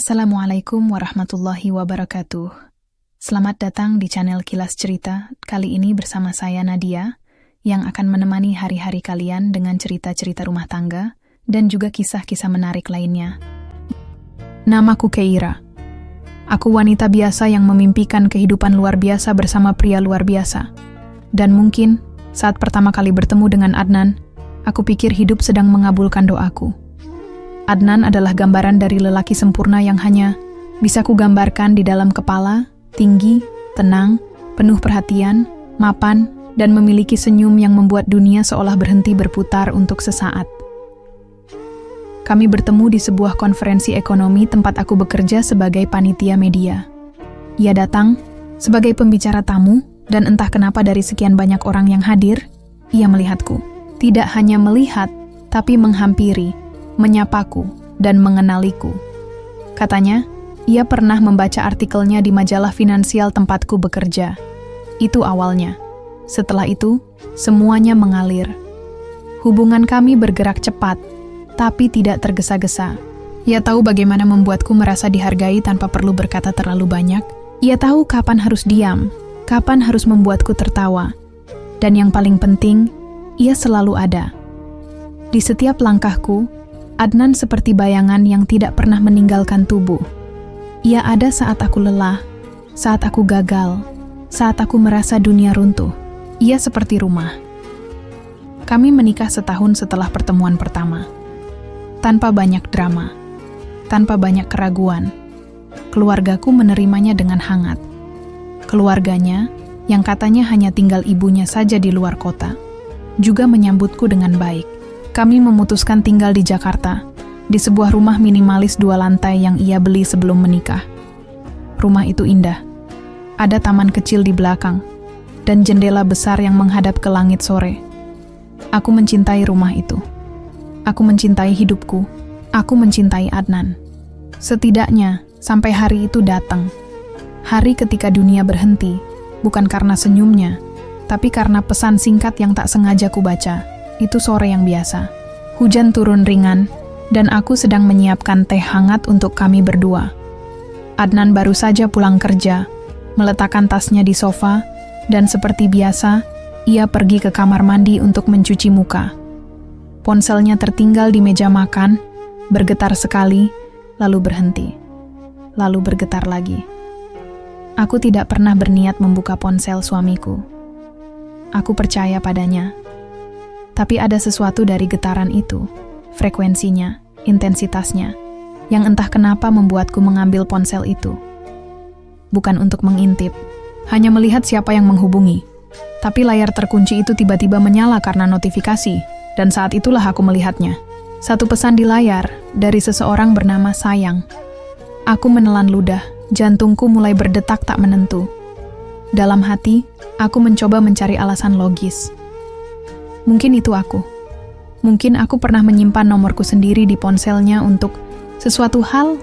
Assalamualaikum warahmatullahi wabarakatuh. Selamat datang di channel Kilas Cerita, kali ini bersama saya Nadia, yang akan menemani hari-hari kalian dengan cerita-cerita rumah tangga, dan juga kisah-kisah menarik lainnya. Namaku Keira. Aku wanita biasa yang memimpikan kehidupan luar biasa bersama pria luar biasa. Dan mungkin, saat pertama kali bertemu dengan Adnan, aku pikir hidup sedang mengabulkan doaku. Adnan adalah gambaran dari lelaki sempurna yang hanya bisa kugambarkan di dalam kepala, tinggi, tenang, penuh perhatian, mapan, dan memiliki senyum yang membuat dunia seolah berhenti berputar untuk sesaat. Kami bertemu di sebuah konferensi ekonomi tempat aku bekerja sebagai panitia media. Ia datang sebagai pembicara tamu, dan entah kenapa dari sekian banyak orang yang hadir, ia melihatku. Tidak hanya melihat, tapi menghampiri, menyapaku, dan mengenaliku. Katanya, ia pernah membaca artikelnya di majalah finansial tempatku bekerja. Itu awalnya. Setelah itu, semuanya mengalir. Hubungan kami bergerak cepat, tapi tidak tergesa-gesa. Ia tahu bagaimana membuatku merasa dihargai tanpa perlu berkata terlalu banyak. Ia tahu kapan harus diam, kapan harus membuatku tertawa. Dan yang paling penting, ia selalu ada. Di setiap langkahku, Adnan seperti bayangan yang tidak pernah meninggalkan tubuh. Ia ada saat aku lelah, saat aku gagal, saat aku merasa dunia runtuh. Ia seperti rumah. Kami menikah setahun setelah pertemuan pertama. Tanpa banyak drama, tanpa banyak keraguan. Keluargaku menerimanya dengan hangat. Keluarganya, yang katanya hanya tinggal ibunya saja di luar kota, juga menyambutku dengan baik. Kami memutuskan tinggal di Jakarta, di sebuah rumah minimalis 2 lantai yang ia beli sebelum menikah. Rumah itu indah. Ada taman kecil di belakang, dan jendela besar yang menghadap ke langit sore. Aku mencintai rumah itu. Aku mencintai hidupku. Aku mencintai Adnan. Setidaknya, sampai hari itu datang. Hari ketika dunia berhenti, bukan karena senyumnya, tapi karena pesan singkat yang tak sengaja kubaca. Itu sore yang biasa. Hujan turun ringan, dan aku sedang menyiapkan teh hangat untuk kami berdua. Adnan baru saja pulang kerja, meletakkan tasnya di sofa, dan seperti biasa, ia pergi ke kamar mandi untuk mencuci muka. Ponselnya tertinggal di meja makan, bergetar sekali, lalu berhenti. Lalu bergetar lagi. Aku tidak pernah berniat membuka ponsel suamiku. Aku percaya padanya. Tapi ada sesuatu dari getaran itu, frekuensinya, intensitasnya, yang entah kenapa membuatku mengambil ponsel itu. Bukan untuk mengintip, hanya melihat siapa yang menghubungi. Tapi layar terkunci itu tiba-tiba menyala karena notifikasi, dan saat itulah aku melihatnya. Satu pesan di layar, dari seseorang bernama Sayang. Aku menelan ludah, jantungku mulai berdetak tak menentu. Dalam hati, aku mencoba mencari alasan logis. Mungkin itu aku. Mungkin aku pernah menyimpan nomorku sendiri di ponselnya untuk sesuatu hal,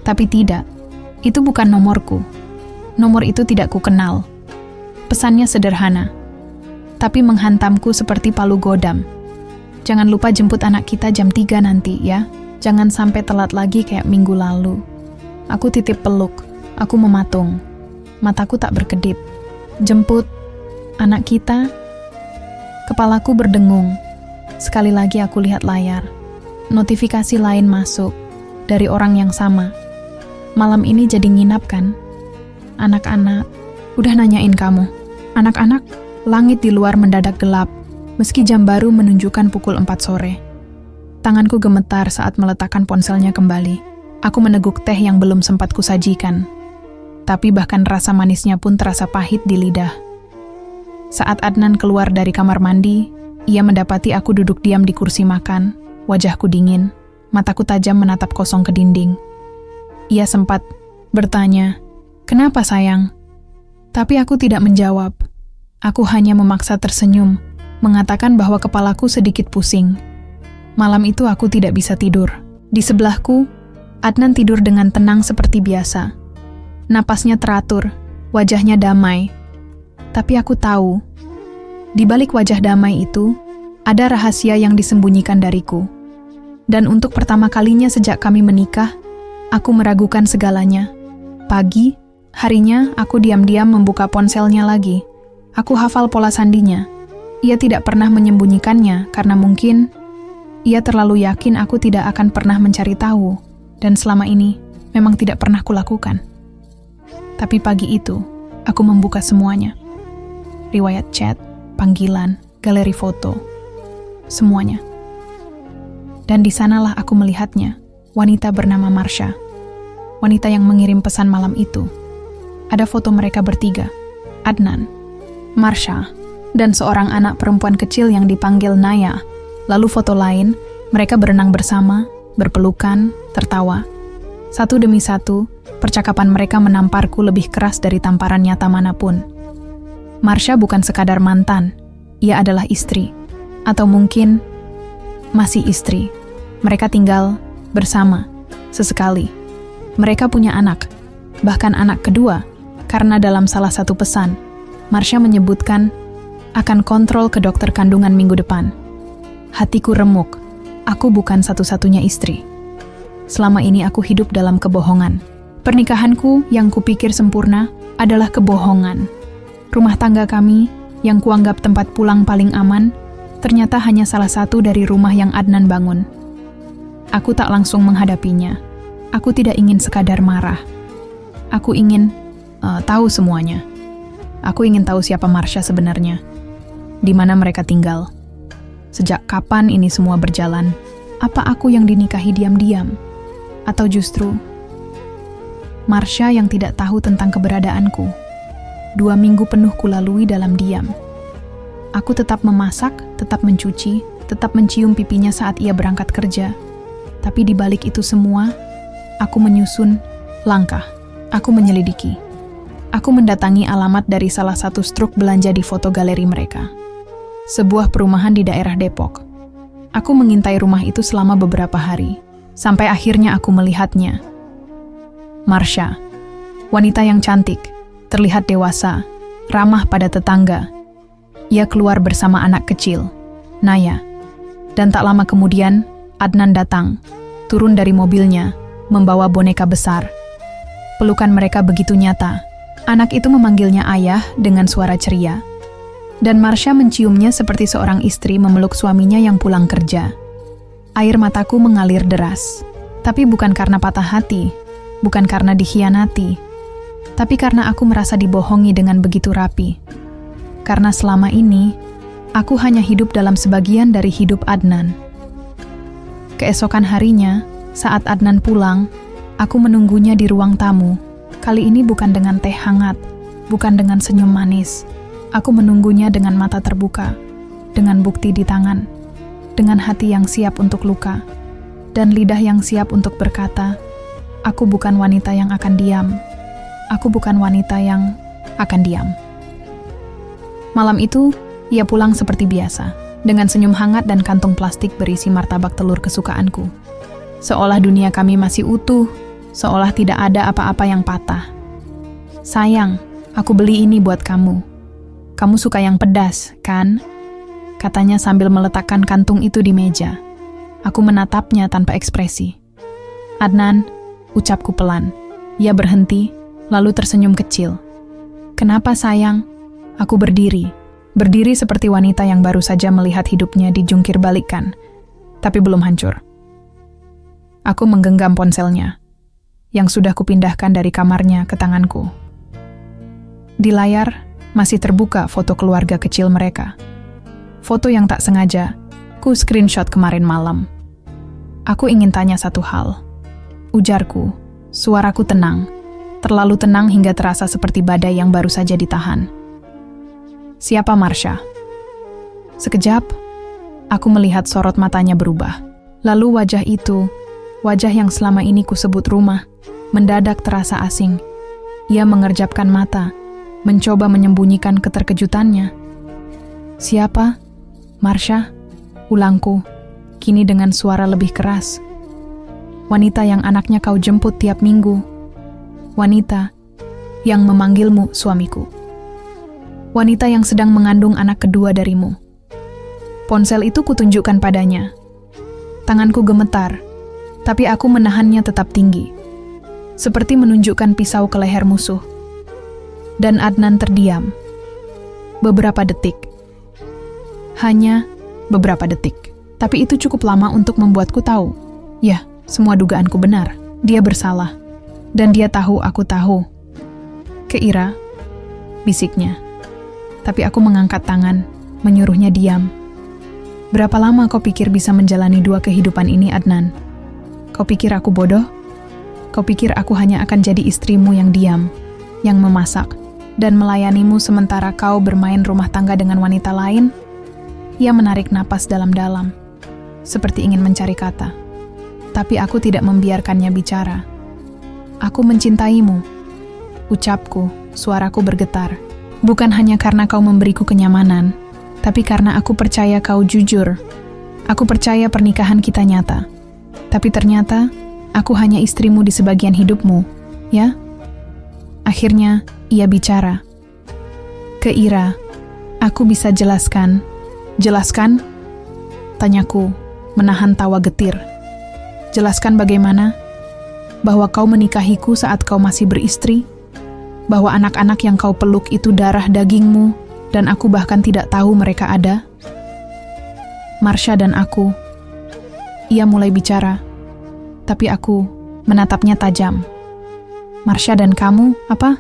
tapi tidak. Itu bukan nomorku. Nomor itu tidak kukenal. Pesannya sederhana, tapi menghantamku seperti palu godam. Jangan lupa jemput anak kita jam 3 nanti ya. Jangan sampai telat lagi kayak minggu lalu. Aku titip peluk. Aku mematung. Mataku tak berkedip. Jemput anak kita. Kepalaku berdengung. Sekali lagi aku lihat layar. Notifikasi lain masuk. Dari orang yang sama. Malam ini jadi nginap kan? Anak-anak, udah nanyain kamu. Anak-anak, langit di luar mendadak gelap. Meski jam baru menunjukkan pukul 4 sore. Tanganku gemetar saat meletakkan ponselnya kembali. Aku meneguk teh yang belum sempat kusajikan. Tapi bahkan rasa manisnya pun terasa pahit di lidah. Saat Adnan keluar dari kamar mandi, ia mendapati aku duduk diam di kursi makan, wajahku dingin, mataku tajam menatap kosong ke dinding. Ia sempat bertanya, "Kenapa sayang?" Tapi aku tidak menjawab. Aku hanya memaksa tersenyum, mengatakan bahwa kepalaku sedikit pusing. Malam itu aku tidak bisa tidur. Di sebelahku, Adnan tidur dengan tenang seperti biasa. Napasnya teratur, wajahnya damai. Tapi aku tahu, di balik wajah damai itu, ada rahasia yang disembunyikan dariku. Dan untuk pertama kalinya sejak kami menikah, Aku meragukan segalanya. Pagi, harinya aku diam-diam membuka ponselnya lagi. Aku hafal pola sandinya. Ia tidak pernah menyembunyikannya karena mungkin ia terlalu yakin aku tidak akan pernah mencari tahu, dan selama ini memang tidak pernah kulakukan. Tapi pagi itu, aku membuka semuanya. Riwayat chat, panggilan, galeri foto, semuanya. Dan di sanalah aku melihatnya, wanita bernama Marsha. Wanita yang mengirim pesan malam itu. Ada foto mereka bertiga, Adnan, Marsha, dan seorang anak perempuan kecil yang dipanggil Naya. Lalu foto lain, mereka berenang bersama, berpelukan, tertawa. Satu demi satu, percakapan mereka menamparku lebih keras dari tamparan nyata manapun. Marsha bukan sekadar mantan, ia adalah istri. Atau mungkin masih istri. Mereka tinggal bersama, sesekali. Mereka punya anak, bahkan anak kedua, karena dalam salah satu pesan, Marsha menyebutkan akan kontrol ke dokter kandungan minggu depan. Hatiku remuk, aku bukan satu-satunya istri. Selama ini aku hidup dalam kebohongan. Pernikahanku yang kupikir sempurna adalah kebohongan. Rumah tangga kami, yang kuanggap tempat pulang paling aman, ternyata hanya salah satu dari rumah yang Adnan bangun. Aku tak langsung menghadapinya. Aku tidak ingin sekadar marah. Aku ingin tahu semuanya. Aku ingin tahu siapa Marsha sebenarnya. Di mana mereka tinggal. Sejak kapan ini semua berjalan? Apa aku yang dinikahi diam-diam? Atau justru Marsha yang tidak tahu tentang keberadaanku? 2 minggu penuh kulalui dalam diam. Aku tetap memasak, tetap mencuci, tetap mencium pipinya saat ia berangkat kerja. Tapi di balik itu semua, aku menyusun langkah. Aku menyelidiki. Aku mendatangi alamat dari salah satu struk belanja di foto galeri mereka. Sebuah perumahan di daerah Depok. Aku mengintai rumah itu selama beberapa hari, sampai akhirnya aku melihatnya. Marsha, wanita yang cantik, terlihat dewasa, ramah pada tetangga. Ia keluar bersama anak kecil, Naya. Dan tak lama kemudian, Adnan datang, turun dari mobilnya, membawa boneka besar. Pelukan mereka begitu nyata. Anak itu memanggilnya ayah dengan suara ceria. Dan Marsha menciumnya seperti seorang istri memeluk suaminya yang pulang kerja. Air mataku mengalir deras. Tapi bukan karena patah hati, bukan karena dikhianati, tapi karena aku merasa dibohongi dengan begitu rapi. Karena selama ini, aku hanya hidup dalam sebagian dari hidup Adnan. Keesokan harinya, saat Adnan pulang, aku menunggunya di ruang tamu. Kali ini bukan dengan teh hangat, bukan dengan senyum manis. Aku menunggunya dengan mata terbuka, dengan bukti di tangan, dengan hati yang siap untuk luka, dan lidah yang siap untuk berkata, aku bukan wanita yang akan diam. Aku bukan wanita yang akan diam. Malam itu, ia pulang seperti biasa, dengan senyum hangat dan kantung plastik berisi martabak telur kesukaanku. Seolah dunia kami masih utuh, seolah tidak ada apa-apa yang patah. Sayang, aku beli ini buat kamu. Kamu suka yang pedas, kan? Katanya sambil meletakkan kantung itu di meja. Aku menatapnya tanpa ekspresi. Adnan, ucapku pelan. Ia berhenti, lalu tersenyum kecil. Kenapa sayang? Aku berdiri. Berdiri seperti wanita yang baru saja melihat hidupnya dijungkir balikkan, tapi belum hancur. Aku menggenggam ponselnya, yang sudah kupindahkan dari kamarnya ke tanganku. Di layar, masih terbuka foto keluarga kecil mereka. Foto yang tak sengaja, ku screenshot kemarin malam. Aku ingin tanya satu hal. Ujarku, suaraku tenang, terlalu tenang hingga terasa seperti badai yang baru saja ditahan. Siapa Marsha? Sekejap, aku melihat sorot matanya berubah. Lalu wajah itu, wajah yang selama ini kusebut rumah, mendadak terasa asing. Ia mengerjapkan mata, mencoba menyembunyikan keterkejutannya. Siapa? Marsha? Ulangku, kini dengan suara lebih keras. Wanita yang anaknya kau jemput tiap minggu. Wanita yang memanggilmu suamiku. Wanita yang sedang mengandung anak kedua darimu. Ponsel itu kutunjukkan padanya. Tanganku gemetar, tapi aku menahannya tetap tinggi. seperti menunjukkan pisau ke leher musuh. Dan Adnan terdiam. Beberapa detik. Hanya beberapa detik. Tapi itu cukup lama untuk membuatku tahu. Ya, semua dugaanku benar. Dia bersalah. Dan dia tahu aku tahu. Keira, bisiknya. Tapi aku mengangkat tangan, menyuruhnya diam. Berapa lama kau pikir bisa menjalani dua kehidupan ini, Adnan? Kau pikir aku bodoh? Kau pikir aku hanya akan jadi istrimu yang diam, yang memasak, dan melayanimu sementara kau bermain rumah tangga dengan wanita lain? Ia menarik napas dalam-dalam, seperti ingin mencari kata. Tapi aku tidak membiarkannya bicara. Aku mencintaimu. Ucapku, suaraku bergetar. Bukan hanya karena kau memberiku kenyamanan, tapi karena aku percaya kau jujur. Aku percaya pernikahan kita nyata. Tapi ternyata, aku hanya istrimu di sebagian hidupmu, ya? Akhirnya, ia bicara. Keira, aku bisa jelaskan. Jelaskan? Tanyaku, menahan tawa getir. Jelaskan bagaimana? Bahwa kau menikahiku saat kau masih beristri? Bahwa anak-anak yang kau peluk itu darah dagingmu, dan aku bahkan tidak tahu mereka ada? Marsha dan aku. Ia mulai bicara, tapi aku menatapnya tajam. Marsha dan kamu, apa?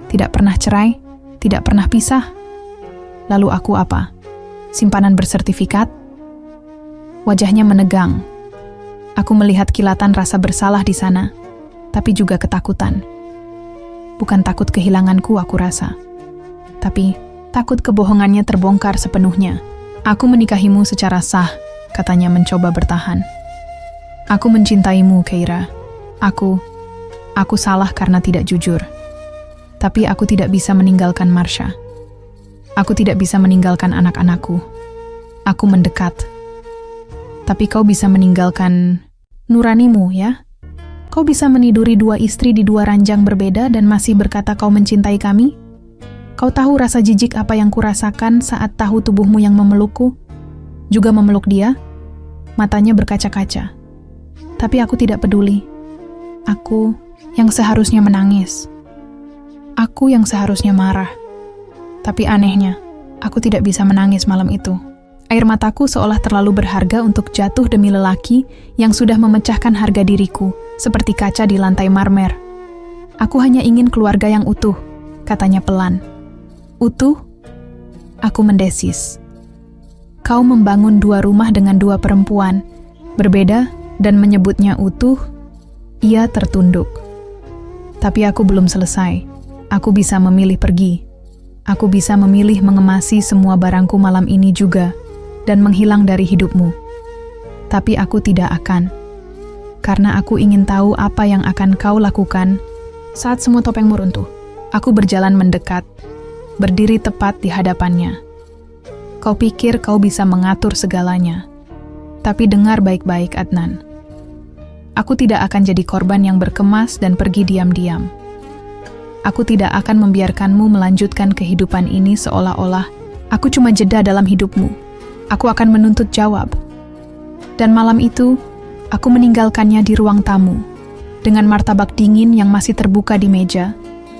Tidak pernah cerai? Tidak pernah pisah? Lalu aku apa? Simpanan bersertifikat? Wajahnya menegang. Aku melihat kilatan rasa bersalah di sana, tapi juga ketakutan. Bukan takut kehilanganku, aku rasa. Tapi takut kebohongannya terbongkar sepenuhnya. Aku menikahimu secara sah, katanya mencoba bertahan. Aku mencintaimu, Keira. Aku salah karena tidak jujur. Tapi aku tidak bisa meninggalkan Marsha. Aku tidak bisa meninggalkan anak-anakku. Aku mendekat. Tapi kau bisa meninggalkan nuranimu, ya? Kau bisa meniduri dua istri di dua ranjang berbeda dan masih berkata kau mencintai kami? Kau tahu rasa jijik apa yang kurasakan saat tahu tubuhmu yang memelukku? Juga memeluk dia? Matanya berkaca-kaca. Tapi aku tidak peduli. Aku yang seharusnya menangis. Aku yang seharusnya marah. Tapi anehnya, aku tidak bisa menangis malam itu. Air mataku seolah terlalu berharga untuk jatuh demi lelaki yang sudah memecahkan harga diriku, seperti kaca di lantai marmer. Aku hanya ingin keluarga yang utuh, katanya pelan. Utuh? Aku mendesis. Kau membangun dua rumah dengan dua perempuan, berbeda dan menyebutnya utuh. Ia tertunduk. Tapi aku belum selesai. Aku bisa memilih pergi. Aku bisa memilih mengemasi semua barangku malam ini juga dan menghilang dari hidupmu. Tapi aku tidak akan. Karena aku ingin tahu apa yang akan kau lakukan saat semua topengmu runtuh. Aku berjalan mendekat, berdiri tepat di hadapannya. Kau pikir kau bisa mengatur segalanya. Tapi dengar baik-baik, Adnan. Aku tidak akan jadi korban yang berkemas dan pergi diam-diam. Aku tidak akan membiarkanmu melanjutkan kehidupan ini seolah-olah aku cuma jeda dalam hidupmu. Aku akan menuntut jawab. Dan malam itu, aku meninggalkannya di ruang tamu, dengan martabak dingin yang masih terbuka di meja,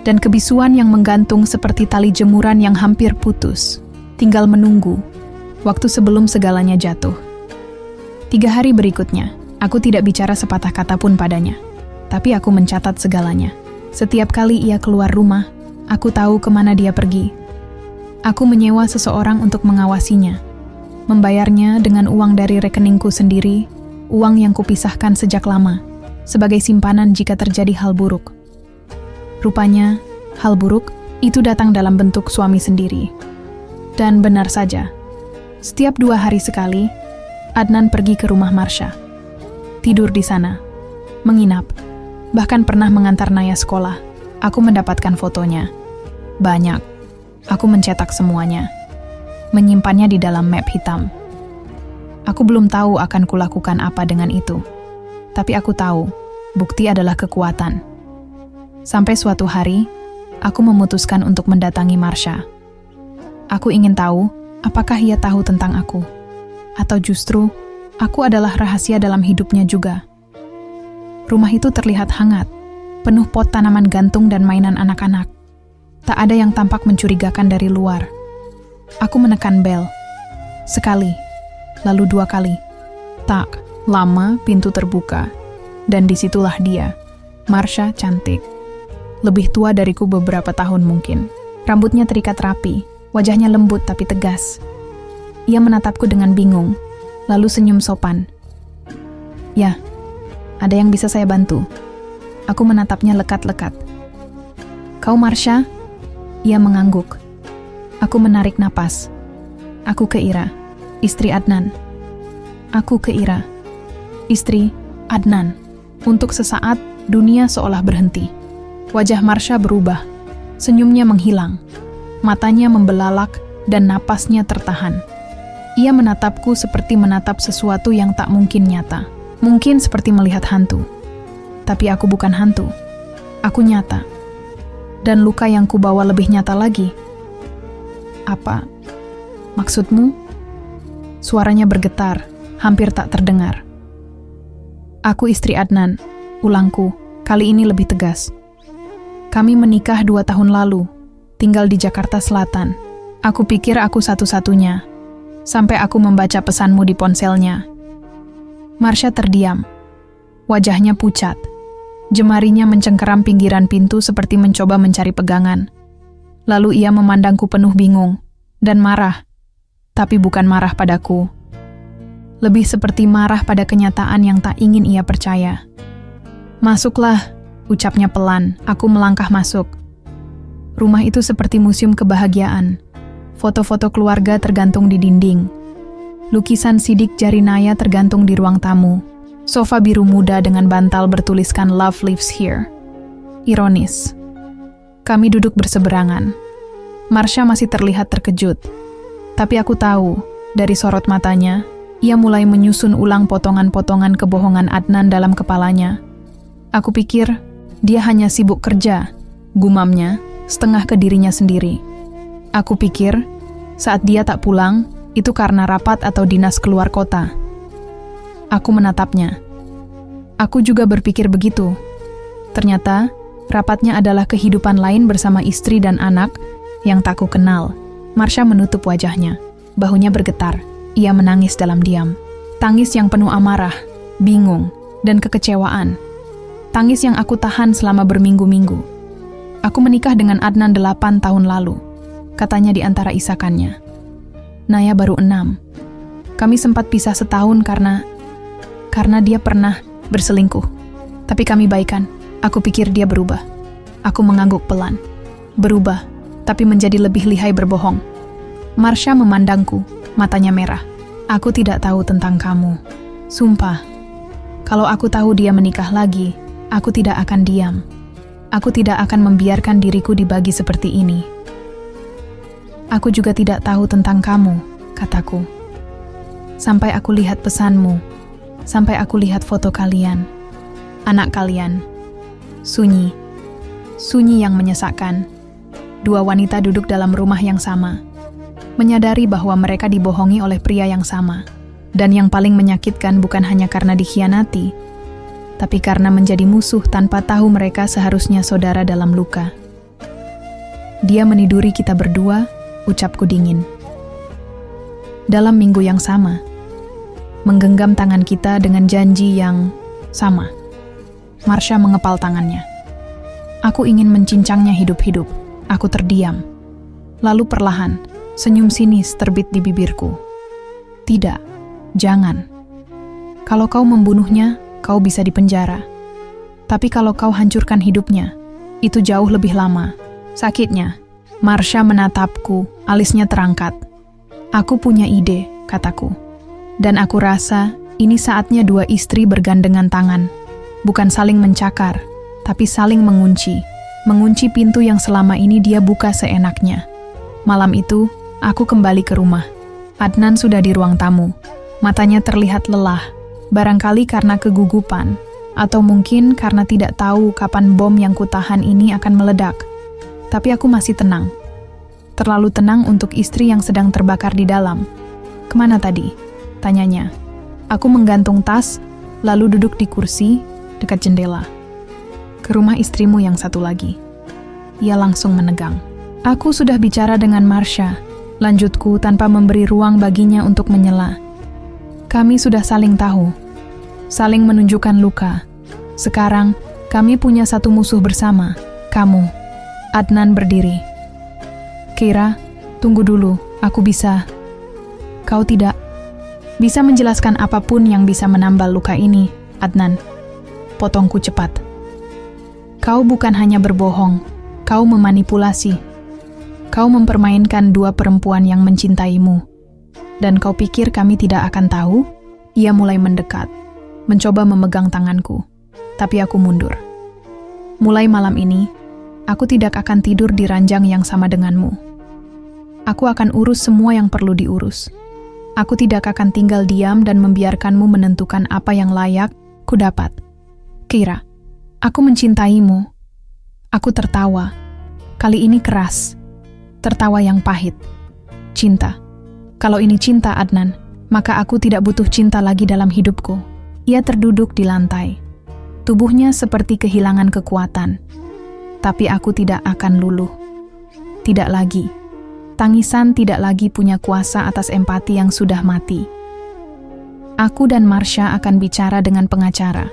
dan kebisuan yang menggantung seperti tali jemuran yang hampir putus, tinggal menunggu, waktu sebelum segalanya jatuh. 3 hari berikutnya, aku tidak bicara sepatah kata pun padanya, tapi aku mencatat segalanya. Setiap kali ia keluar rumah, aku tahu kemana dia pergi. Aku menyewa seseorang untuk mengawasinya, membayarnya dengan uang dari rekeningku sendiri, uang yang kupisahkan sejak lama, sebagai simpanan jika terjadi hal buruk. Rupanya, hal buruk itu datang dalam bentuk suami sendiri. Dan benar saja, setiap 2 hari sekali, Adnan pergi ke rumah Marsha. Tidur di sana, menginap, bahkan pernah mengantar Naya sekolah. Aku mendapatkan fotonya. Banyak. Aku mencetak semuanya. Menyimpannya di dalam map hitam. Aku belum tahu akan kulakukan apa dengan itu. Tapi aku tahu, bukti adalah kekuatan. Sampai suatu hari, aku memutuskan untuk mendatangi Marsha. Aku ingin tahu, apakah ia tahu tentang aku? Atau justru, aku adalah rahasia dalam hidupnya juga. Rumah itu terlihat hangat, penuh pot tanaman gantung dan mainan anak-anak. Tak ada yang tampak mencurigakan dari luar. Aku menekan bel. Sekali, lalu 2 kali. Tak lama pintu terbuka. Dan disitulah dia, Marsha cantik. Lebih tua dariku beberapa tahun mungkin. Rambutnya terikat rapi, wajahnya lembut tapi tegas. Ia menatapku dengan bingung, lalu senyum sopan. Ya, ada yang bisa saya bantu? Aku menatapnya lekat-lekat. Kau Marsha? Ia mengangguk. Aku menarik napas. Aku ke Ira, istri Adnan. Aku ke Ira, istri Adnan. Untuk sesaat, dunia seolah berhenti. Wajah Marsha berubah. Senyumnya menghilang. Matanya membelalak dan napasnya tertahan. Ia menatapku seperti menatap sesuatu yang tak mungkin nyata. Mungkin seperti melihat hantu. Tapi aku bukan hantu. Aku nyata. Dan luka yang kubawa lebih nyata lagi. Apa maksudmu? Suaranya bergetar, hampir tak terdengar. Aku istri Adnan, ulangku, kali ini lebih tegas. Kami menikah 2 tahun lalu, tinggal di Jakarta Selatan. Aku pikir aku satu-satunya, sampai aku membaca pesanmu di ponselnya. Marsha terdiam. Wajahnya pucat. Jemarinya mencengkeram pinggiran pintu seperti mencoba mencari pegangan. Lalu ia memandangku penuh bingung dan marah, tapi bukan marah padaku. Lebih seperti marah pada kenyataan yang tak ingin ia percaya. Masuklah, ucapnya pelan. Aku melangkah masuk. Rumah itu seperti museum kebahagiaan. Foto-foto keluarga tergantung di dinding. Lukisan sidik jari Naya tergantung di ruang tamu. Sofa biru muda dengan bantal bertuliskan Love Lives Here. Ironis. Kami duduk berseberangan. Marsha masih terlihat terkejut. Tapi aku tahu, dari sorot matanya, ia mulai menyusun ulang potongan-potongan kebohongan Adnan dalam kepalanya. Aku pikir, dia hanya sibuk kerja, gumamnya, setengah ke dirinya sendiri. Aku pikir, saat dia tak pulang, itu karena rapat atau dinas keluar kota. Aku menatapnya. Aku juga berpikir begitu. Ternyata, rapatnya adalah kehidupan lain bersama istri dan anak yang tak ku kenal. Marsha menutup wajahnya. Bahunya bergetar. Ia menangis dalam diam. Tangis yang penuh amarah, bingung, dan kekecewaan. Tangis yang aku tahan selama berminggu-minggu. Aku menikah dengan Adnan 8 tahun lalu, katanya di antara isakannya. Naya baru 6. Kami sempat pisah setahun karena dia pernah berselingkuh. Tapi kami baikan. Aku pikir dia berubah. Aku mengangguk pelan. Berubah, tapi menjadi lebih lihai berbohong. Marsha memandangku, matanya merah. Aku tidak tahu tentang kamu. Sumpah. Kalau aku tahu dia menikah lagi, aku tidak akan diam. Aku tidak akan membiarkan diriku dibagi seperti ini. Aku juga tidak tahu tentang kamu, kataku. Sampai aku lihat pesanmu. Sampai aku lihat foto kalian. Anak kalian. Sunyi. Sunyi yang menyesakkan. 2 wanita duduk dalam rumah yang sama. Menyadari bahwa mereka dibohongi oleh pria yang sama. Dan yang paling menyakitkan bukan hanya karena dikhianati, tapi karena menjadi musuh tanpa tahu mereka seharusnya saudara dalam luka. Dia meniduri kita berdua, ucapku dingin. Dalam minggu yang sama, menggenggam tangan kita dengan janji yang sama. Marsha mengepal tangannya. Aku ingin mencincangnya hidup-hidup. Aku terdiam. Lalu perlahan, senyum sinis terbit di bibirku. Tidak, jangan. Kalau kau membunuhnya, kau bisa dipenjara. Tapi kalau kau hancurkan hidupnya, itu jauh lebih lama. Sakitnya. Marsha menatapku, alisnya terangkat. Aku punya ide, kataku. Dan aku rasa ini saatnya 2 istri bergandengan tangan. Bukan saling mencakar, tapi saling mengunci. Mengunci pintu yang selama ini dia buka seenaknya. Malam itu, aku kembali ke rumah. Adnan sudah di ruang tamu. Matanya terlihat lelah, barangkali karena kegugupan, atau mungkin karena tidak tahu kapan bom yang kutahan ini akan meledak. Tapi aku masih tenang. Terlalu tenang untuk istri yang sedang terbakar di dalam. Kemana tadi? Tanyanya. Aku menggantung tas, lalu duduk di kursi dekat jendela. ke rumah istrimu yang satu lagi. Ia langsung menegang. Aku sudah bicara dengan Marsha, lanjutku tanpa memberi ruang baginya untuk menyela. Kami sudah saling tahu, saling menunjukkan luka. Sekarang, kami punya satu musuh bersama, kamu. Adnan berdiri. Keira, tunggu dulu, aku bisa. Kau tidak bisa menjelaskan apapun yang bisa menambal luka ini, Adnan. Potongku cepat. Kau bukan hanya berbohong, kau memanipulasi. Kau mempermainkan dua perempuan yang mencintaimu. Dan kau pikir kami tidak akan tahu? Ia mulai mendekat, mencoba memegang tanganku. Tapi aku mundur. Mulai malam ini, aku tidak akan tidur di ranjang yang sama denganmu. Aku akan urus semua yang perlu diurus. Aku tidak akan tinggal diam dan membiarkanmu menentukan apa yang layak ku dapat. Keira, aku mencintaimu. Aku tertawa. Kali ini keras. Tertawa yang pahit. Cinta. Kalau ini cinta, Adnan, maka aku tidak butuh cinta lagi dalam hidupku. Ia terduduk di lantai. Tubuhnya seperti kehilangan kekuatan. Tapi aku tidak akan luluh. Tidak lagi. Tangisan tidak lagi punya kuasa atas empati yang sudah mati. Aku dan Marsha akan bicara dengan pengacara.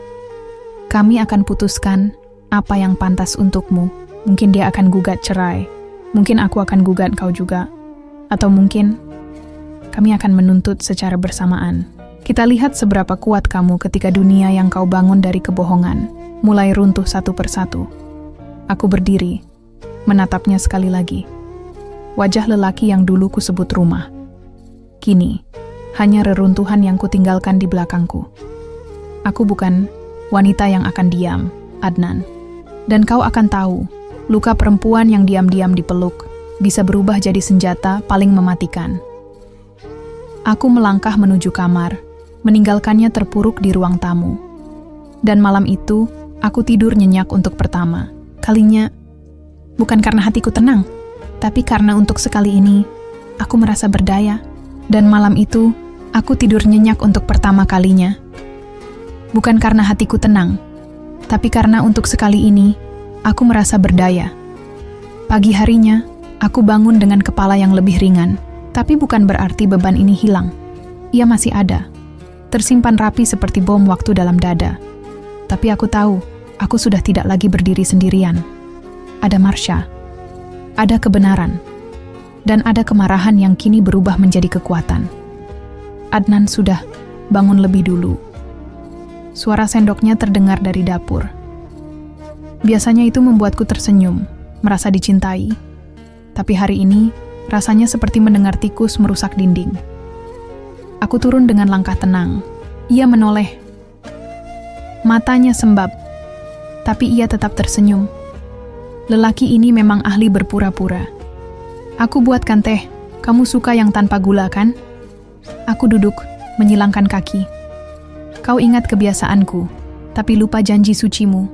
Kami akan putuskan apa yang pantas untukmu. Mungkin dia akan gugat cerai. Mungkin aku akan gugat kau juga. Atau mungkin kami akan menuntut secara bersamaan. Kita lihat seberapa kuat kamu ketika dunia yang kau bangun dari kebohongan mulai runtuh satu persatu. Aku berdiri, menatapnya sekali lagi. Wajah lelaki yang dulu kusebut rumah. Kini, hanya reruntuhan yang kutinggalkan di belakangku. Aku bukan wanita yang akan diam, Adnan. Dan kau akan tahu, luka perempuan yang diam-diam dipeluk bisa berubah jadi senjata paling mematikan. Aku melangkah menuju kamar, meninggalkannya terpuruk di ruang tamu. Dan malam itu, aku tidur nyenyak untuk pertama kalinya. Bukan karena hatiku tenang, tapi karena untuk sekali ini, aku merasa berdaya. Dan malam itu, aku tidur nyenyak untuk pertama kalinya. Bukan karena hatiku tenang, tapi karena untuk sekali ini, aku merasa berdaya. Pagi harinya, aku bangun dengan kepala yang lebih ringan, tapi bukan berarti beban ini hilang. Ia masih ada, tersimpan rapi seperti bom waktu dalam dada. Tapi aku tahu, aku sudah tidak lagi berdiri sendirian. Ada Marsha. Ada kebenaran, dan ada kemarahan yang kini berubah menjadi kekuatan. Adnan sudah bangun lebih dulu. Suara sendoknya terdengar dari dapur. Biasanya itu membuatku tersenyum, merasa dicintai. Tapi hari ini, rasanya seperti mendengar tikus merusak dinding. Aku turun dengan langkah tenang. Ia menoleh. Matanya sembab, tapi ia tetap tersenyum. Lelaki ini memang ahli berpura-pura. Aku buatkan teh. Kamu suka yang tanpa gula, kan? Aku duduk, menyilangkan kaki. Kau ingat kebiasaanku, tapi lupa janji sucimu.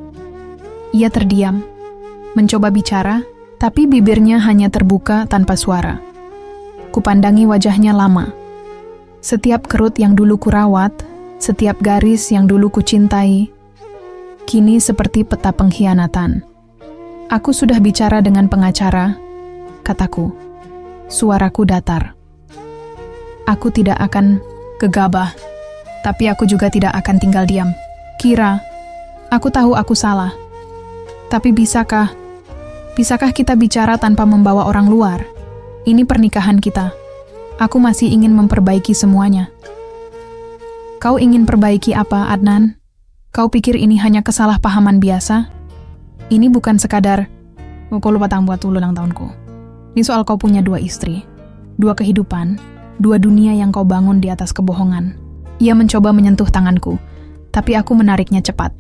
Ia terdiam, mencoba bicara, tapi bibirnya hanya terbuka tanpa suara. Kupandangi wajahnya lama. Setiap kerut yang dulu kurawat, setiap garis yang dulu kucintai, kini seperti peta pengkhianatan. Aku sudah bicara dengan pengacara, kataku. Suaraku datar. Aku tidak akan gegabah, tapi aku juga tidak akan tinggal diam. Kira, aku tahu aku salah. Tapi bisakah kita bicara tanpa membawa orang luar? Ini pernikahan kita. Aku masih ingin memperbaiki semuanya. Kau ingin perbaiki apa, Adnan? Kau pikir ini hanya kesalahpahaman biasa? Ini bukan sekadar, kau lupa buat ulang tahunku. Ini soal kau punya dua istri, dua kehidupan, dua dunia yang kau bangun di atas kebohongan. Ia mencoba menyentuh tanganku, tapi aku menariknya cepat.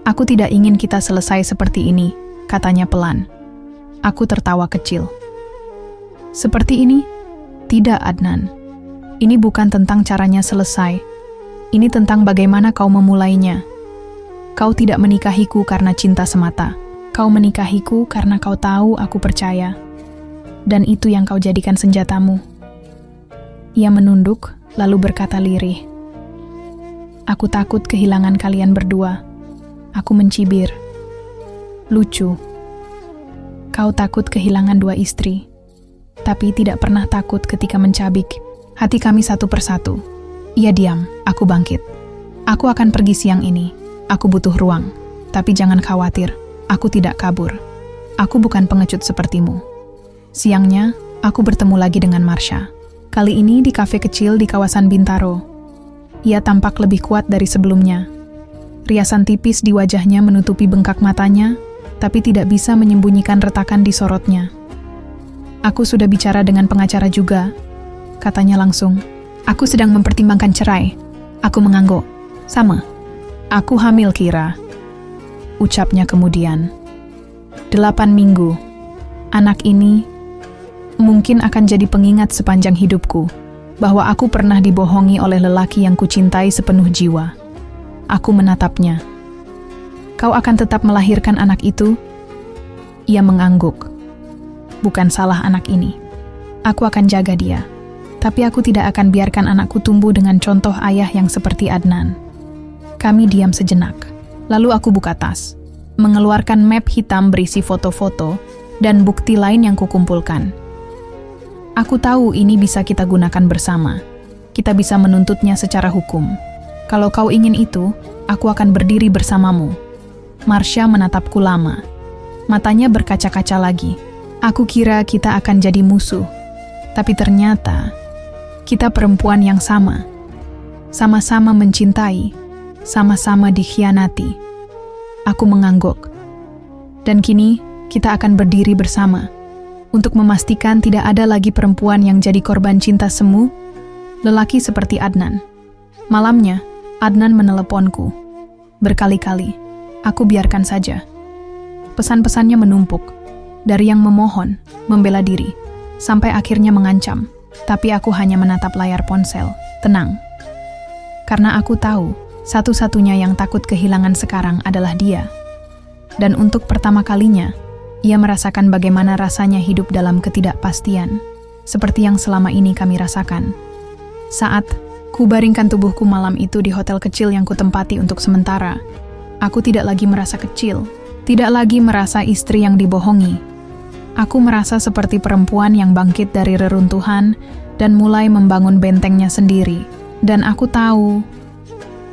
Aku tidak ingin kita selesai seperti ini, katanya pelan. Aku tertawa kecil. Seperti ini? Tidak, Adnan. Ini bukan tentang caranya selesai. Ini tentang bagaimana kau memulainya. Kau tidak menikahiku karena cinta semata. Kau menikahiku karena kau tahu aku percaya. Dan itu yang kau jadikan senjatamu. Ia menunduk, lalu berkata lirih. Aku takut kehilangan kalian berdua. Aku mencibir. Lucu. Kau takut kehilangan dua istri, tapi tidak pernah takut ketika mencabik hati kami satu persatu. Ia diam, aku bangkit. Aku akan pergi siang ini. Aku butuh ruang. Tapi jangan khawatir, aku tidak kabur. Aku bukan pengecut sepertimu. Siangnya, aku bertemu lagi dengan Marsha. Kali ini di kafe kecil di kawasan Bintaro. Ia tampak lebih kuat dari sebelumnya. Riasan tipis di wajahnya menutupi bengkak matanya, tapi tidak bisa menyembunyikan retakan di sorotnya. Aku sudah bicara dengan pengacara juga, katanya langsung. Aku sedang mempertimbangkan cerai. Aku mengangguk. Sama. Aku hamil, Kira. Ucapnya kemudian. 8 minggu. Anak ini mungkin akan jadi pengingat sepanjang hidupku bahwa aku pernah dibohongi oleh lelaki yang kucintai sepenuh jiwa. Aku menatapnya. Kau akan tetap melahirkan anak itu? Ia mengangguk. Bukan salah anak ini. Aku akan jaga dia. Tapi aku tidak akan biarkan anakku tumbuh dengan contoh ayah yang seperti Adnan. Kami diam sejenak. Lalu aku buka tas, mengeluarkan map hitam berisi foto-foto dan bukti lain yang kukumpulkan. Aku tahu ini bisa kita gunakan bersama. Kita bisa menuntutnya secara hukum. Kalau kau ingin itu, aku akan berdiri bersamamu. Marsha menatapku lama. Matanya berkaca-kaca lagi. Aku kira kita akan jadi musuh. Tapi ternyata, kita perempuan yang sama. Sama-sama mencintai. Sama-sama dikhianati. Aku mengangguk. Dan kini, kita akan berdiri bersama. Untuk memastikan tidak ada lagi perempuan yang jadi korban cinta semu, lelaki seperti Adnan. Malamnya, Adnan meneleponku. Berkali-kali. Aku biarkan saja. Pesan-pesannya menumpuk. Dari yang memohon, membela diri, sampai akhirnya mengancam. Tapi aku hanya menatap layar ponsel. Tenang. Karena aku tahu, satu-satunya yang takut kehilangan sekarang adalah dia. Dan untuk pertama kalinya, ia merasakan bagaimana rasanya hidup dalam ketidakpastian, seperti yang selama ini kami rasakan. Saat kubaringkan tubuhku malam itu di hotel kecil yang kutempati untuk sementara, aku tidak lagi merasa kecil, tidak lagi merasa istri yang dibohongi. Aku merasa seperti perempuan yang bangkit dari reruntuhan dan mulai membangun bentengnya sendiri. Dan aku tahu,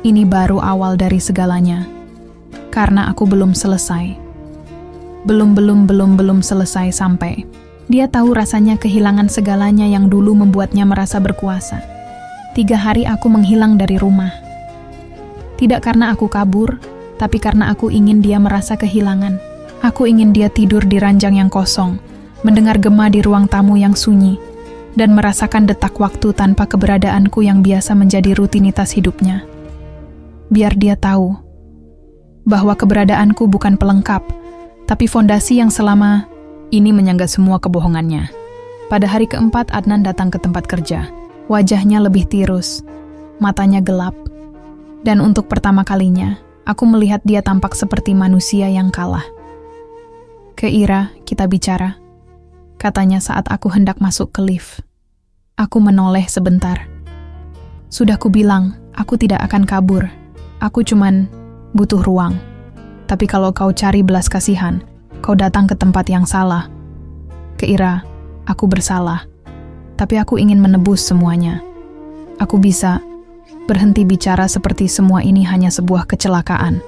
ini baru awal dari segalanya. Karena aku belum selesai. Belum selesai sampai. Dia tahu rasanya kehilangan segalanya yang dulu membuatnya merasa berkuasa. 3 hari aku menghilang dari rumah. Tidak karena aku kabur, tapi karena aku ingin dia merasa kehilangan. Aku ingin dia tidur di ranjang yang kosong, mendengar gema di ruang tamu yang sunyi, dan merasakan detak waktu tanpa keberadaanku yang biasa menjadi rutinitas hidupnya. Biar dia tahu bahwa keberadaanku bukan pelengkap, tapi fondasi yang selama ini menyangga semua kebohongannya. Pada hari keempat Adnan datang ke tempat kerja. Wajahnya lebih tirus, matanya gelap, dan untuk pertama kalinya, aku melihat dia tampak seperti manusia yang kalah. "Ke Ira, kita bicara," katanya saat aku hendak masuk ke lift. Aku menoleh sebentar. Sudah kubilang, aku tidak akan kabur. Aku cuman butuh ruang. Tapi kalau kau cari belas kasihan, kau datang ke tempat yang salah. Ke Ira, aku bersalah. Tapi aku ingin menebus semuanya. Aku bisa berhenti bicara seperti semua ini hanya sebuah kecelakaan.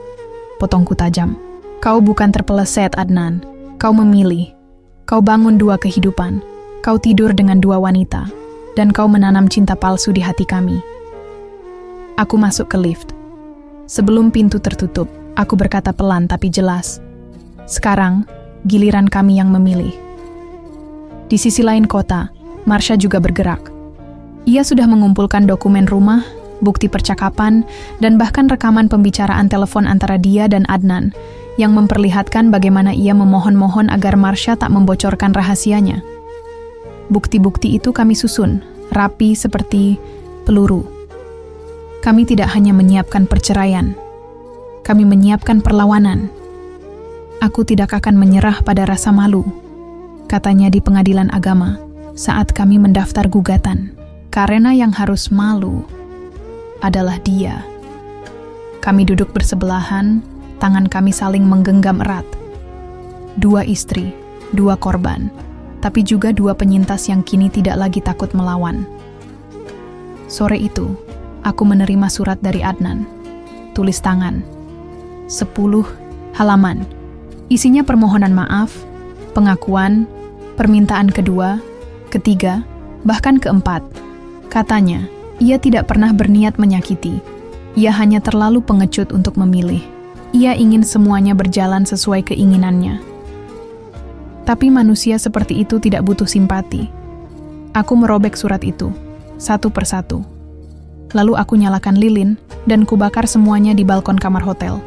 Potongku tajam. Kau bukan terpeleset, Adnan. Kau memilih. Kau bangun 2 kehidupan. Kau tidur dengan 2 wanita. Dan kau menanam cinta palsu di hati kami. Aku masuk ke lift. Sebelum pintu tertutup, aku berkata pelan tapi jelas. Sekarang, giliran kami yang memilih. Di sisi lain kota, Marsha juga bergerak. Ia sudah mengumpulkan dokumen rumah, bukti percakapan, dan bahkan rekaman pembicaraan telepon antara dia dan Adnan yang memperlihatkan bagaimana ia memohon-mohon agar Marsha tak membocorkan rahasianya. Bukti-bukti itu kami susun, rapi seperti peluru. Kami tidak hanya menyiapkan perceraian, kami menyiapkan perlawanan. Aku tidak akan menyerah pada rasa malu, katanya di pengadilan agama saat kami mendaftar gugatan. Karena yang harus malu adalah dia. Kami duduk bersebelahan, tangan kami saling menggenggam erat. 2 istri, 2 korban, tapi juga 2 penyintas yang kini tidak lagi takut melawan. Sore itu, aku menerima surat dari Adnan. Tulis tangan. 10 halaman. Isinya permohonan maaf, pengakuan, permintaan kedua, ketiga, bahkan keempat. Katanya, ia tidak pernah berniat menyakiti. Ia hanya terlalu pengecut untuk memilih. Ia ingin semuanya berjalan sesuai keinginannya. Tapi manusia seperti itu tidak butuh simpati. Aku merobek surat itu, satu persatu. Lalu aku nyalakan lilin dan kubakar semuanya di balkon kamar hotel.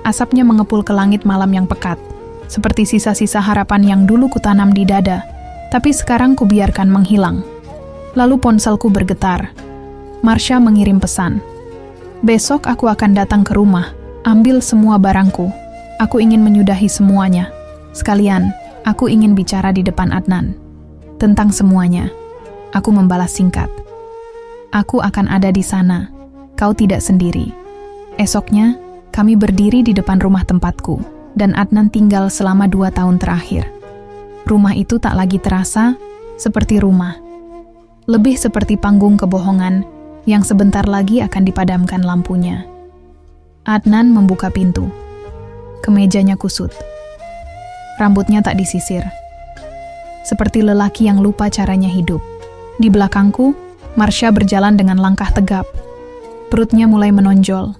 Asapnya mengepul ke langit malam yang pekat, seperti sisa-sisa harapan yang dulu kutanam di dada, tapi sekarang kubiarkan menghilang. Lalu ponselku bergetar. Marsha mengirim pesan. Besok aku akan datang ke rumah, ambil semua barangku. Aku ingin menyudahi semuanya. Sekalian, aku ingin bicara di depan Adnan. Tentang semuanya. Aku membalas singkat. Aku akan ada di sana. Kau tidak sendiri. Esoknya, kami berdiri di depan rumah tempatku, dan Adnan tinggal selama 2 tahun terakhir. Rumah itu tak lagi terasa seperti rumah. Lebih seperti panggung kebohongan yang sebentar lagi akan dipadamkan lampunya. Adnan membuka pintu. Kemejanya kusut. Rambutnya tak disisir. Seperti lelaki yang lupa caranya hidup. Di belakangku, Marsha berjalan dengan langkah tegap. Perutnya mulai menonjol.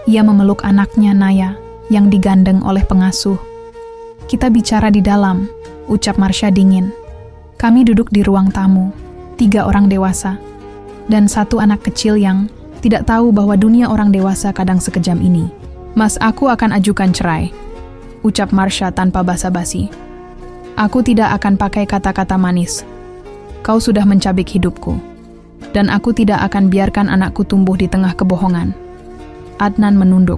Ia memeluk anaknya Naya yang digandeng oleh pengasuh. Kita bicara di dalam, ucap Marsha dingin. Kami duduk di ruang tamu, 3 orang dewasa, dan 1 anak kecil yang tidak tahu bahwa dunia orang dewasa kadang sekejam ini. Mas, aku akan ajukan cerai, ucap Marsha tanpa basa-basi. Aku tidak akan pakai kata-kata manis. Kau sudah mencabik hidupku, dan aku tidak akan biarkan anakku tumbuh di tengah kebohongan. Adnan menunduk,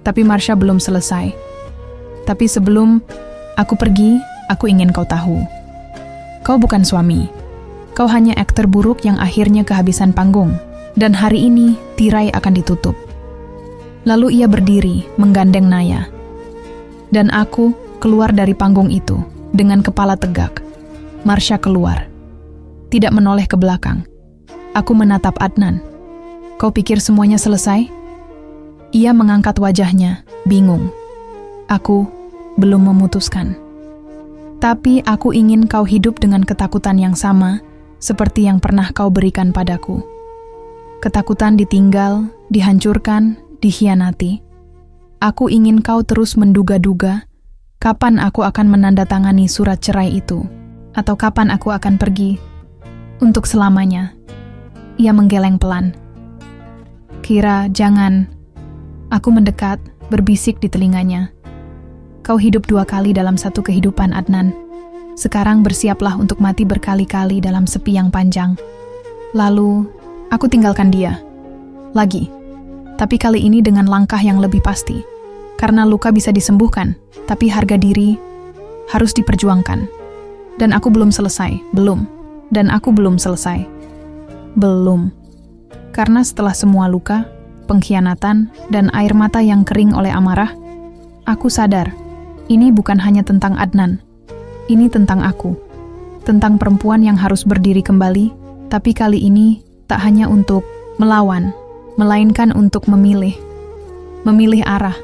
tapi Marsha belum selesai. Tapi sebelum aku pergi, aku ingin kau tahu. Kau bukan suami. Kau hanya aktor buruk yang akhirnya kehabisan panggung. Dan hari ini, tirai akan ditutup. Lalu ia berdiri, menggandeng Naya. Dan aku keluar dari panggung itu, dengan kepala tegak. Marsha keluar. Tidak menoleh ke belakang. Aku menatap Adnan. Kau pikir semuanya selesai? Ia mengangkat wajahnya, bingung. Aku belum memutuskan. Tapi aku ingin kau hidup dengan ketakutan yang sama, seperti yang pernah kau berikan padaku. Ketakutan ditinggal, dihancurkan, dikhianati. Aku ingin kau terus menduga-duga, kapan aku akan menandatangani surat cerai itu, atau kapan aku akan pergi, untuk selamanya. Ia menggeleng pelan. Kira, jangan. Aku mendekat, berbisik di telinganya. Kau hidup 2 kali dalam satu kehidupan, Adnan. Sekarang bersiaplah untuk mati berkali-kali dalam sepi yang panjang. Lalu, aku tinggalkan dia. Lagi. Tapi kali ini dengan langkah yang lebih pasti. Karena luka bisa disembuhkan, tapi harga diri harus diperjuangkan. Dan aku belum selesai, belum. Dan aku belum selesai. Belum. Karena setelah semua luka, pengkhianatan, dan air mata yang kering oleh amarah, aku sadar, ini bukan hanya tentang Adnan. Ini tentang aku. Tentang perempuan yang harus berdiri kembali, tapi kali ini tak hanya untuk melawan, melainkan untuk memilih. Memilih arah,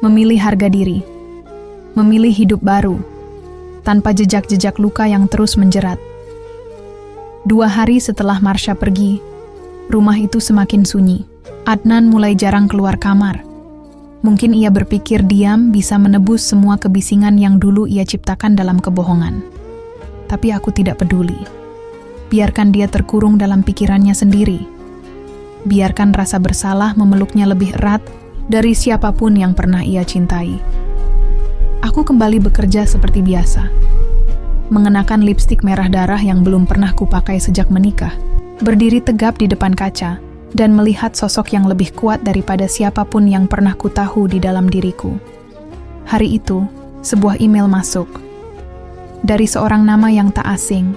memilih harga diri, memilih hidup baru, tanpa jejak-jejak luka yang terus menjerat. 2 hari setelah Marsha pergi, rumah itu semakin sunyi. Adnan mulai jarang keluar kamar. Mungkin ia berpikir diam bisa menebus semua kebisingan yang dulu ia ciptakan dalam kebohongan. Tapi aku tidak peduli. Biarkan dia terkurung dalam pikirannya sendiri. Biarkan rasa bersalah memeluknya lebih erat dari siapapun yang pernah ia cintai. Aku kembali bekerja seperti biasa. Mengenakan lipstik merah darah yang belum pernah kupakai sejak menikah. Berdiri tegap di depan kaca dan melihat sosok yang lebih kuat daripada siapapun yang pernah kutahu di dalam diriku. Hari itu, sebuah email masuk. Dari seorang nama yang tak asing,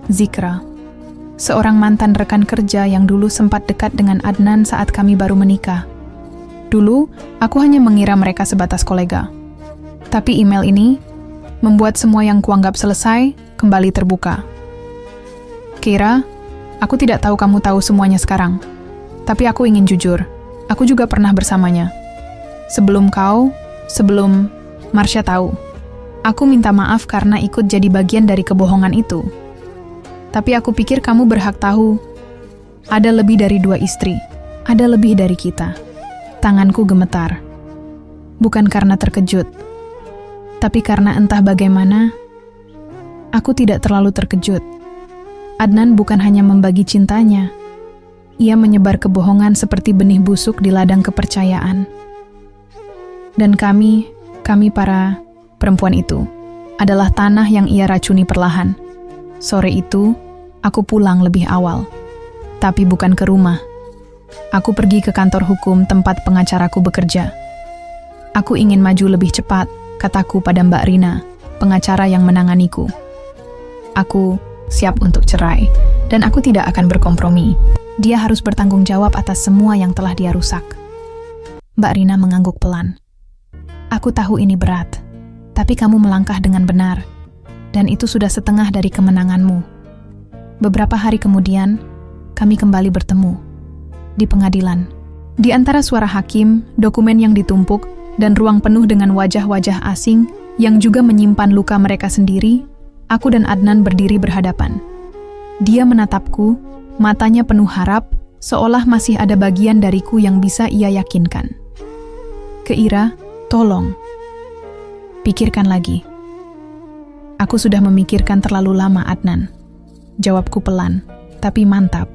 Zikra. Seorang mantan rekan kerja yang dulu sempat dekat dengan Adnan saat kami baru menikah. Dulu, aku hanya mengira mereka sebatas kolega. Tapi email ini membuat semua yang kuanggap selesai kembali terbuka. Keira, aku tidak tahu kamu tahu semuanya sekarang, tapi aku ingin jujur, aku juga pernah bersamanya. Sebelum Marsha tahu, aku minta maaf karena ikut jadi bagian dari kebohongan itu. Tapi aku pikir kamu berhak tahu, ada lebih dari 2 istri, ada lebih dari kita. Tanganku gemetar, bukan karena terkejut, tapi karena entah bagaimana, aku tidak terlalu terkejut. Adnan bukan hanya membagi cintanya, ia menyebar kebohongan seperti benih busuk di ladang kepercayaan. Dan kami para perempuan itu, adalah tanah yang ia racuni perlahan. Sore itu, aku pulang lebih awal, tapi bukan ke rumah. Aku pergi ke kantor hukum tempat pengacaraku bekerja. Aku ingin maju lebih cepat, kataku pada Mbak Rina, pengacara yang menanganiku. Aku siap untuk cerai, dan aku tidak akan berkompromi. Dia harus bertanggung jawab atas semua yang telah dia rusak. Mbak Rina mengangguk pelan. Aku tahu ini berat, tapi kamu melangkah dengan benar, dan itu sudah setengah dari kemenanganmu. Beberapa hari kemudian, kami kembali bertemu di pengadilan. Di antara suara hakim, dokumen yang ditumpuk, dan ruang penuh dengan wajah-wajah asing yang juga menyimpan luka mereka sendiri, aku dan Adnan berdiri berhadapan. Dia menatapku, matanya penuh harap, seolah masih ada bagian dariku yang bisa ia yakinkan. Keira, tolong. Pikirkan lagi. Aku sudah memikirkan terlalu lama, Adnan. Jawabku pelan, tapi mantap.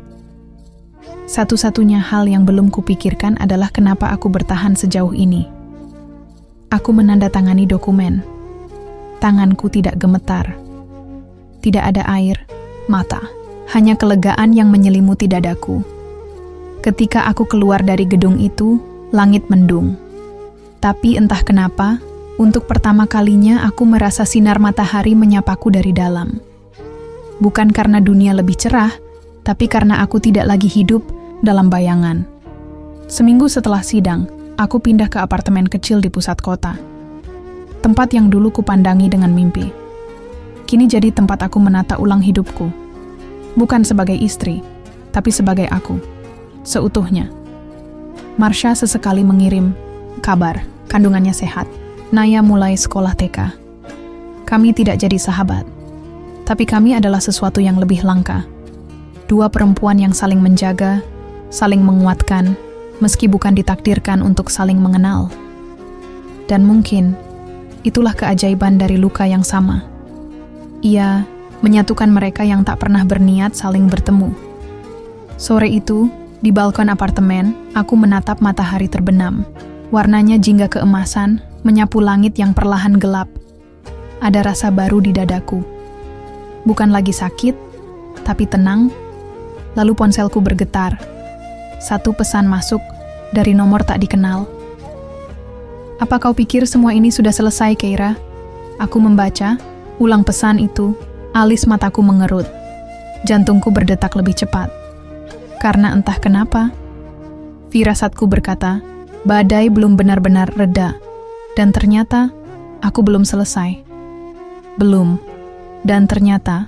Satu-satunya hal yang belum kupikirkan adalah kenapa aku bertahan sejauh ini. Aku menandatangani dokumen. Tanganku tidak gemetar. Tidak ada air, mata, hanya kelegaan yang menyelimuti dadaku. Ketika aku keluar dari gedung itu, langit mendung. Tapi entah kenapa, untuk pertama kalinya aku merasa sinar matahari menyapaku dari dalam. Bukan karena dunia lebih cerah, tapi karena aku tidak lagi hidup dalam bayangan. Seminggu setelah sidang, aku pindah ke apartemen kecil di pusat kota. Tempat yang dulu kupandangi dengan mimpi. Kini jadi tempat aku menata ulang hidupku. Bukan sebagai istri, tapi sebagai aku. Seutuhnya. Marsha sesekali mengirim kabar, kandungannya sehat. Naya mulai sekolah TK. Kami tidak jadi sahabat, tapi kami adalah sesuatu yang lebih langka. 2 perempuan yang saling menjaga, saling menguatkan, meski bukan ditakdirkan untuk saling mengenal. Dan mungkin, itulah keajaiban dari luka yang sama. Ia menyatukan mereka yang tak pernah berniat saling bertemu. Sore itu, di balkon apartemen, aku menatap matahari terbenam. Warnanya jingga keemasan, menyapu langit yang perlahan gelap. Ada rasa baru di dadaku. Bukan lagi sakit, tapi tenang. Lalu ponselku bergetar. Satu pesan masuk dari nomor tak dikenal. Apa kau pikir semua ini sudah selesai, Keira? Aku membaca, ulang pesan itu, alis mataku mengerut. Jantungku berdetak lebih cepat. Karena entah kenapa, firasatku berkata, badai belum benar-benar reda. Dan ternyata, aku belum selesai. Belum. Dan ternyata,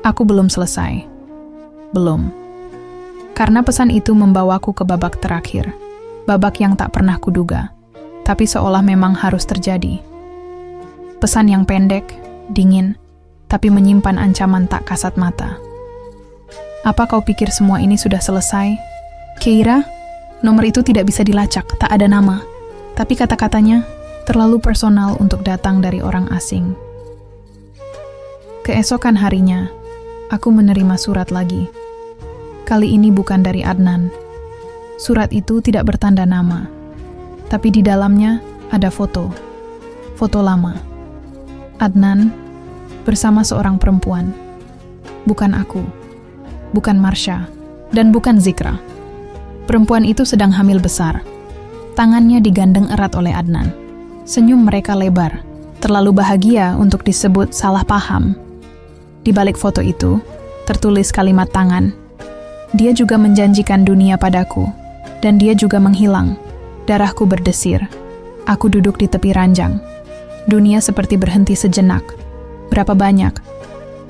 aku belum selesai. Belum. Karena pesan itu membawaku ke babak terakhir. Babak yang tak pernah kuduga. Tapi seolah memang harus terjadi. Pesan yang pendek, dingin, tapi menyimpan ancaman tak kasat mata. Apa kau pikir semua ini sudah selesai? Keira, nomor itu tidak bisa dilacak, tak ada nama. Tapi kata-katanya terlalu personal untuk datang dari orang asing. Keesokan harinya, aku menerima surat lagi. Kali ini bukan dari Adnan. Surat itu tidak bertanda nama. Tapi di dalamnya ada foto. Foto lama. Adnan bersama seorang perempuan. Bukan aku. Bukan Marsha. Dan bukan Zikra. Perempuan itu sedang hamil besar. Tangannya digandeng erat oleh Adnan. Senyum mereka lebar. Terlalu bahagia untuk disebut salah paham. Di balik foto itu, tertulis kalimat tangan. Dia juga menjanjikan dunia padaku. Dan dia juga menghilang. Darahku berdesir. Aku duduk di tepi ranjang. Dunia seperti berhenti sejenak. Berapa banyak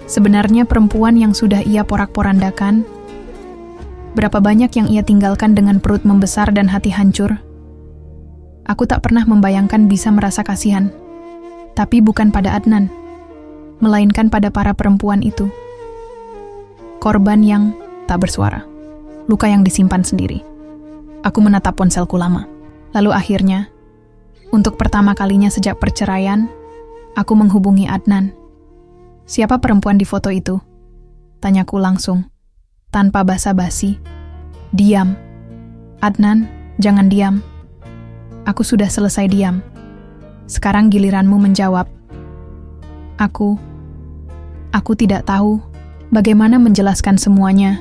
sebenarnya perempuan yang sudah ia porak-porandakan? Berapa banyak yang ia tinggalkan dengan perut membesar dan hati hancur? Aku tak pernah membayangkan bisa merasa kasihan. Tapi bukan pada Adnan, melainkan pada para perempuan itu. Korban yang tak bersuara. Luka yang disimpan sendiri. Aku menatap ponselku lama. Lalu akhirnya, untuk pertama kalinya sejak perceraian, aku menghubungi Adnan. Siapa perempuan di foto itu? Tanyaku langsung, tanpa basa-basi. Diam. Adnan, jangan diam. Aku sudah selesai diam. Sekarang giliranmu menjawab. Aku tidak tahu bagaimana menjelaskan semuanya.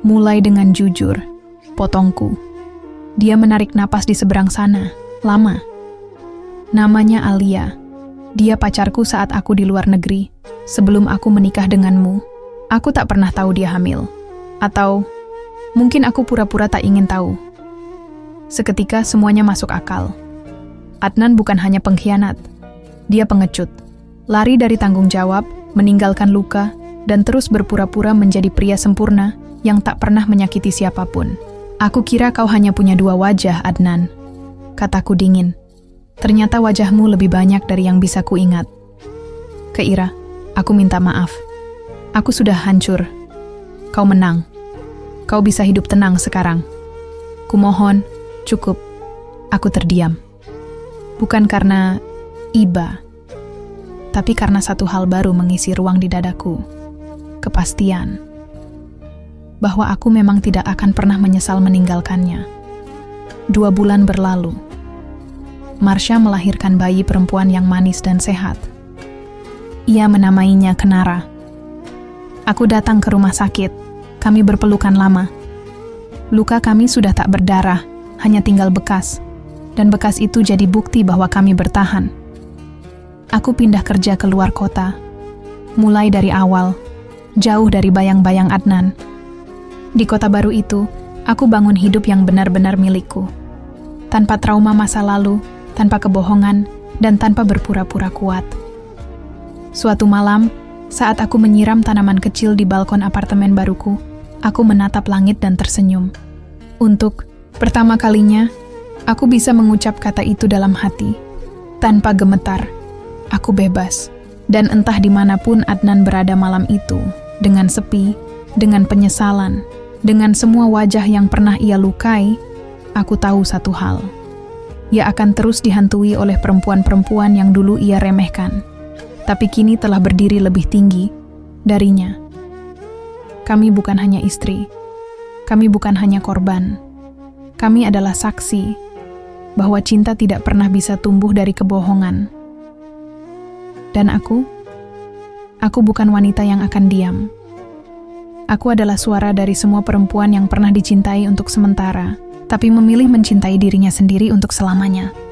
Mulai dengan jujur, potongku. Dia menarik napas di seberang sana, lama. Namanya Alia. Dia pacarku saat aku di luar negeri, sebelum aku menikah denganmu. Aku tak pernah tahu dia hamil. Atau mungkin aku pura-pura tak ingin tahu. Seketika semuanya masuk akal. Adnan bukan hanya pengkhianat. Dia pengecut. Lari dari tanggung jawab, meninggalkan luka, dan terus berpura-pura menjadi pria sempurna yang tak pernah menyakiti siapapun. Aku kira kau hanya punya 2 wajah, Adnan. Kataku dingin. Ternyata wajahmu lebih banyak dari yang bisa kuingat. Ke Ira, aku minta maaf. Aku sudah hancur. Kau menang. Kau bisa hidup tenang sekarang. Kumohon, cukup. Aku terdiam. Bukan karena iba, tapi karena satu hal baru mengisi ruang di dadaku. Kepastian bahwa aku memang tidak akan pernah menyesal meninggalkannya. 2 bulan berlalu. Marsha melahirkan bayi perempuan yang manis dan sehat. Ia menamainya Kenara. Aku datang ke rumah sakit. Kami berpelukan lama. Luka kami sudah tak berdarah, hanya tinggal bekas. Dan bekas itu jadi bukti bahwa kami bertahan. Aku pindah kerja ke luar kota. Mulai dari awal, jauh dari bayang-bayang Adnan. Di kota baru itu, aku bangun hidup yang benar-benar milikku. Tanpa trauma masa lalu, tanpa kebohongan, dan tanpa berpura-pura kuat. Suatu malam, saat aku menyiram tanaman kecil di balkon apartemen baruku, aku menatap langit dan tersenyum. Untuk pertama kalinya, aku bisa mengucap kata itu dalam hati. Tanpa gemetar, aku bebas. Dan entah dimanapun Adnan berada malam itu, dengan sepi, dengan penyesalan, dengan semua wajah yang pernah ia lukai, aku tahu satu hal. Ia akan terus dihantui oleh perempuan-perempuan yang dulu ia remehkan, tapi kini telah berdiri lebih tinggi darinya. Kami bukan hanya istri, kami bukan hanya korban. Kami adalah saksi bahwa cinta tidak pernah bisa tumbuh dari kebohongan. Dan aku bukan wanita yang akan diam. Aku adalah suara dari semua perempuan yang pernah dicintai untuk sementara, tapi memilih mencintai dirinya sendiri untuk selamanya.